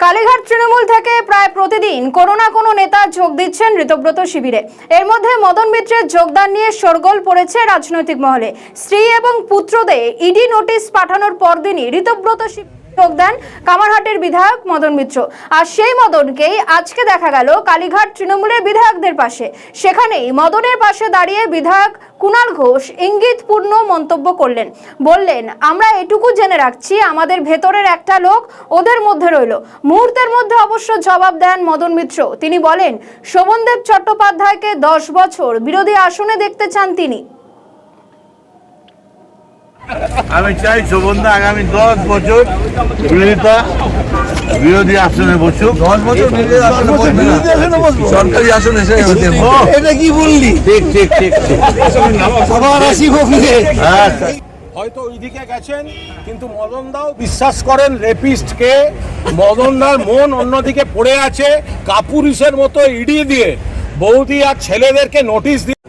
কালীঘাট তৃণমূল থেকে প্রায় প্রতিদিন কোনো না কোনো নেতা যোগ দিচ্ছেন ঋতব্রত শিবিরে। এর মধ্যে মদন মিত্রের যোগদান নিয়ে শোরগোল পড়েছে রাজনৈতিক মহলে। স্ত্রী এবং পুত্রদের ইডি নোটিশ পাঠানোর পরদিনই ঋতব্রত যোগ দেন কামারহাটের বিধায়ক মদন মিত্র। আর সেই মদনকেই আজকে দেখা গেল কালীঘাট তৃণমূলের বিধায়কদের পাশে। সেখানেই মদনের পাশে দাঁড়িয়ে বিধায়ক কুণাল ঘোষ ইঙ্গিতপূর্ণ মন্তব্য করলেন। বললেন, আমরা এটুকু জেনে রাখছি, আমাদের ভেতরের একটা লোক ওদের মধ্যে রইল। মুহূর্তের মধ্যে অবশ্য জবাব দেন মদন মিত্র। তিনি বলেন, শোভনদেব চট্টোপাধ্যায়কে 10 বছর বিরোধী আসনে দেখতে চান তিনি। আমি চাই শোভনদা আগামী 10 বছর বিরোধী আসনে বসুক। 10 বছর সরকারি আসনে এটা কি বললি? ঠিক ঠিক ঠিক ঠিক। হয়তো ওইদিকে গেছেন, কিন্তু মদনদাও বিশ্বাস করেন রেপিস্টকে। মদনদার মন অন্যদিকে পড়ে আছে। কাপুরুষের মতো ইডি দিয়ে বৌদি আর ছেলেদেরকে নোটিশ দিয়ে